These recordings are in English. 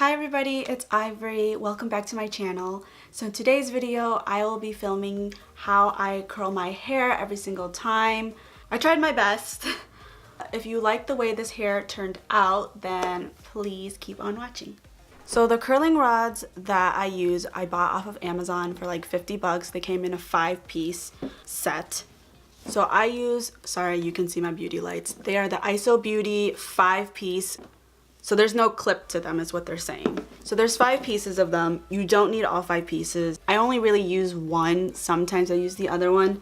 Hi everybody, it's Ivory. Welcome back to my channel. So in today's video, I will be filming how I curl my hair every single time. I tried my best. If you like the way this hair turned out, then please keep on watching. So the curling rods that I use, I bought off of Amazon for like 50 bucks. They came in a 5-piece set. So I use, sorry, you can see my beauty lights. They are the ISO Beauty 5-piece. So there's no clip to them is what they're saying. So there's 5 pieces of them. You don't need all 5 pieces. I only really use one. Sometimes I use the other one.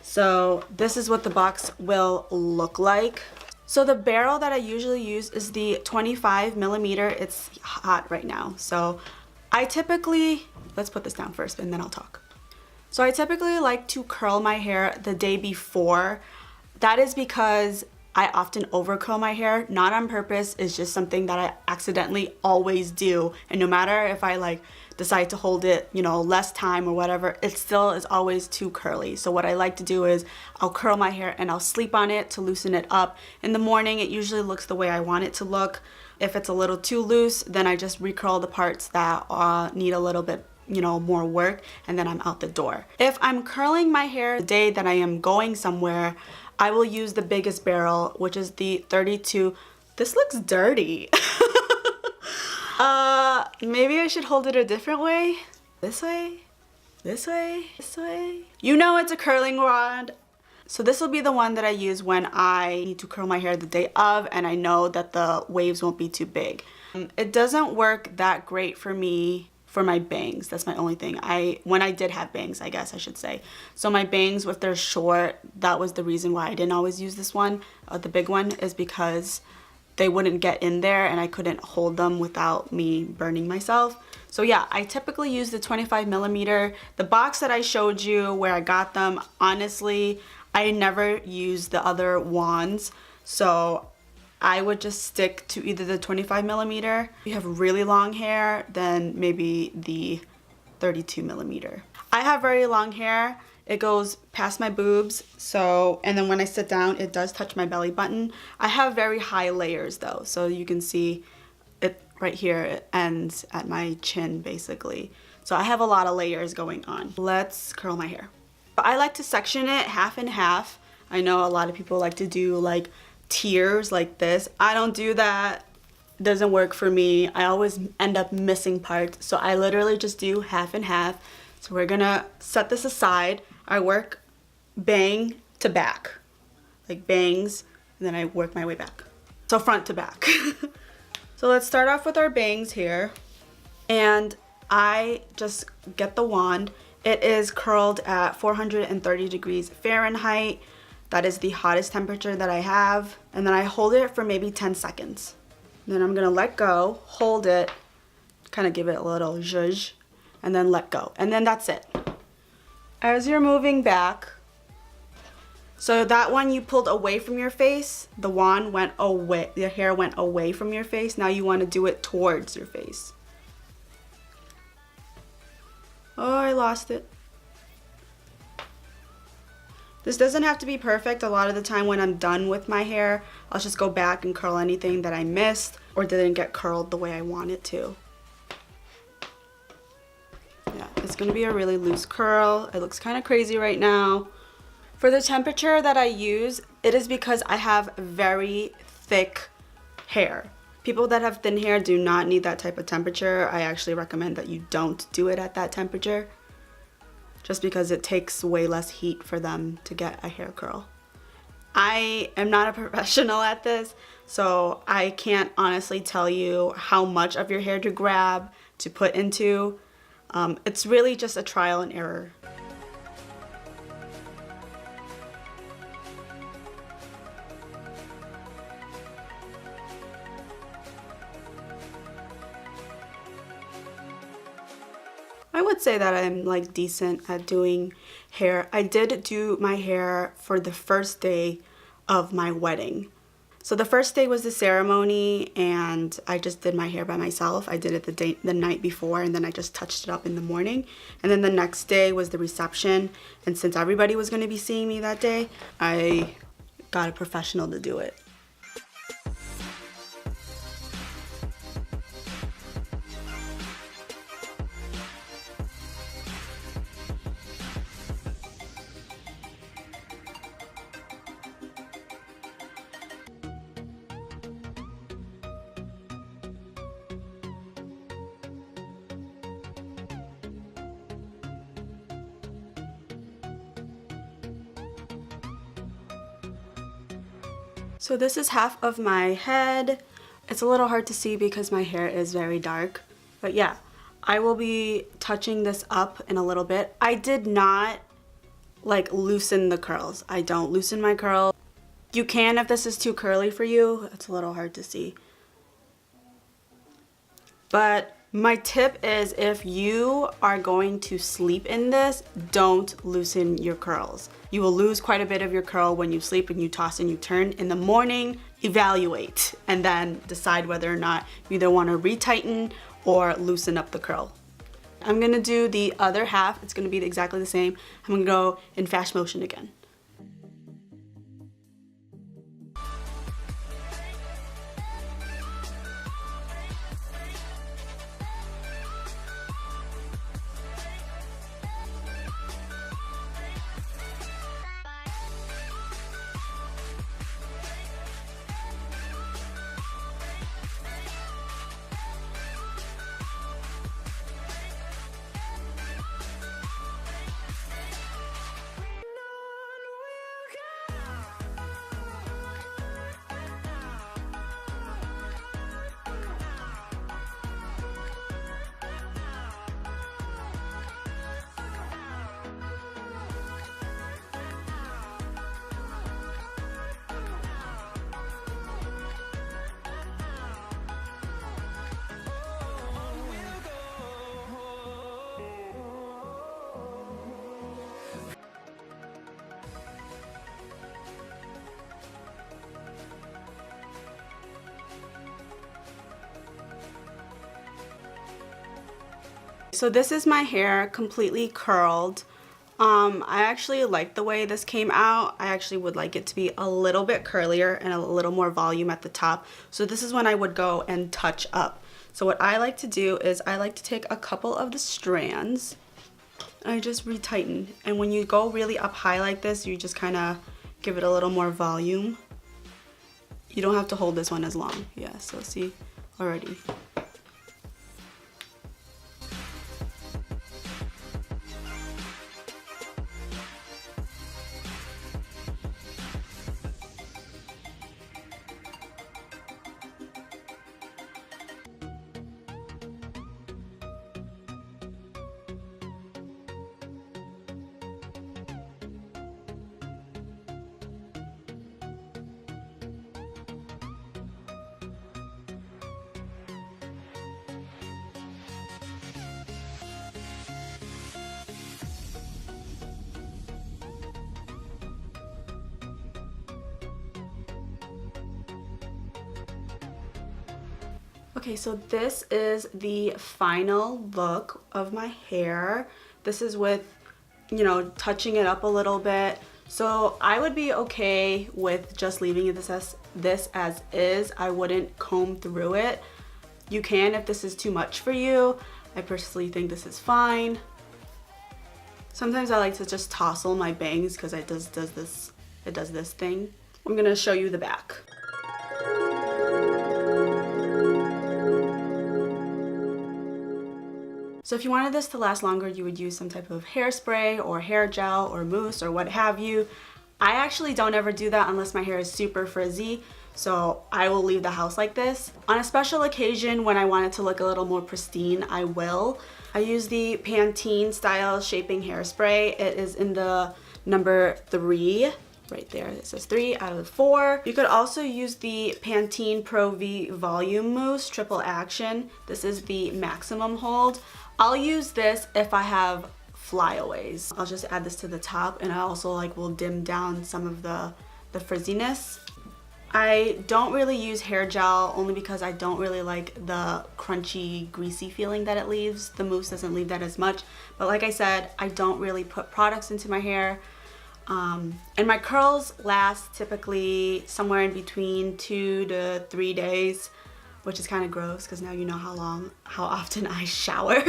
So this is what the box will look like. So the barrel that I usually use is the 25 millimeter. It's hot right now. So I typically, let's put this down first and then I'll talk. So I typically like to curl my hair the day before. That is because I often over curl my hair, not on purpose. It's just something that I accidentally always do. And no matter if I like decide to hold it, you know, less time or whatever, it still is always too curly. So what I like to do is I'll curl my hair and I'll sleep on it to loosen it up. In the morning, it usually looks the way I want it to look. If it's a little too loose, then I just recurl the parts that need a little bit, you know, more work, and then I'm out the door. If I'm curling my hair the day that I am going somewhere, I will use the biggest barrel, which is the 32. This looks dirty. Maybe I should hold it a different way. This way, this way, this way. You know it's a curling rod. So this will be the one that I use when I need to curl my hair the day of and I know that the waves won't be too big. It doesn't work that great for me for my bangs. That's my only thing. When I did have bangs, I guess I should say. So my bangs, if they're short, that was the reason why I didn't always use this one. The big one is because they wouldn't get in there and I couldn't hold them without me burning myself. So yeah, I typically use the 25 millimeter. The box that I showed you where I got them, honestly, I never used the other wands. So I would just stick to either the 25 millimeter. If you have really long hair, then maybe the 32 millimeter. I have very long hair. It goes past my boobs, so, and then when I sit down, it does touch my belly button. I have very high layers though, so you can see it right here. It ends at my chin basically. So I have a lot of layers going on. Let's curl my hair. I like to section it half and half. I know a lot of people like to do like tiers like this. I don't do that. It doesn't work for me. I always end up missing parts. So I literally just do half and half. So we're gonna set this aside. I work bang to back, like bangs, and then I work my way back. So front to back. So let's start off with our bangs here. And I just get the wand. It is curled at 430 degrees Fahrenheit. That is the hottest temperature that I have. And then I hold it for maybe 10 seconds. Then I'm gonna let go, hold it, kind of give it a little zhuzh, and then let go. And then that's it. As you're moving back, so that one you pulled away from your face, the wand went away, the hair went away from your face. Now you wanna do it towards your face. Oh, I lost it. This doesn't have to be perfect. A lot of the time when I'm done with my hair, I'll just go back and curl anything that I missed or didn't get curled the way I want it to. Yeah, it's gonna be a really loose curl. It looks kind of crazy right now. For the temperature that I use, it is because I have very thick hair. People that have thin hair do not need that type of temperature. I actually recommend that you don't do it at that temperature, just because it takes way less heat for them to get a hair curl. I am not a professional at this, so I can't honestly tell you how much of your hair to grab, to put into. It's really just a trial and error. I would say that I'm like decent at doing hair. I did do my hair for the first day of my wedding. So the first day was the ceremony and I just did my hair by myself. I did it the night before and then I just touched it up in the morning. And then the next day was the reception. And since everybody was going to be seeing me that day, I got a professional to do it. So this is half of my head. It's a little hard to see because my hair is very dark, but yeah, I will be touching this up in a little bit. I did not like loosen the curls. I don't loosen my curls. You can if this is too curly for you. It's a little hard to see. But my tip is if you are going to sleep in this, don't loosen your curls. You will lose quite a bit of your curl when you sleep and you toss and you turn. In the morning, evaluate and then decide whether or not you either want to retighten or loosen up the curl. I'm gonna do the other half. It's gonna be exactly the same. I'm gonna go in fast motion again. So this is my hair completely curled. I actually like the way this came out. I actually would like it to be a little bit curlier and a little more volume at the top. So this is when I would go and touch up. So what I like to do is I like to take a couple of the strands and I just retighten. And when you go really up high like this, you just kind of give it a little more volume. You don't have to hold this one as long. Yeah, so see already. Okay, so this is the final look of my hair. This is with, you know, touching it up a little bit. So I would be okay with just leaving this as is. I wouldn't comb through it. You can if this is too much for you. I personally think this is fine. Sometimes I like to just tousle my bangs because it does this thing. I'm gonna show you the back. So if you wanted this to last longer, you would use some type of hairspray or hair gel or mousse or what have you. I actually don't ever do that unless my hair is super frizzy, so I will leave the house like this. On a special occasion when I want it to look a little more pristine, I will. I use the Pantene Style Shaping Hairspray. It is in the number 3. Right there, it says 3 out of 4. You could also use the Pantene Pro V Volume Mousse Triple Action. This is the maximum hold. I'll use this if I have flyaways. I'll just add this to the top, and I also will dim down some of the frizziness. I don't really use hair gel only because I don't really like the crunchy, greasy feeling that it leaves. The mousse doesn't leave that as much, but like I said, I don't really put products into my hair. And my curls last typically somewhere in between 2 to 3 days, which is kind of gross because now you know how often I shower.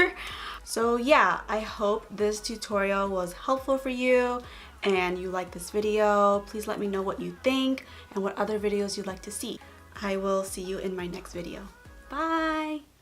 So yeah, I hope this tutorial was helpful for you and you like this video. Please let me know what you think and what other videos you'd like to see. I will see you in my next video. Bye!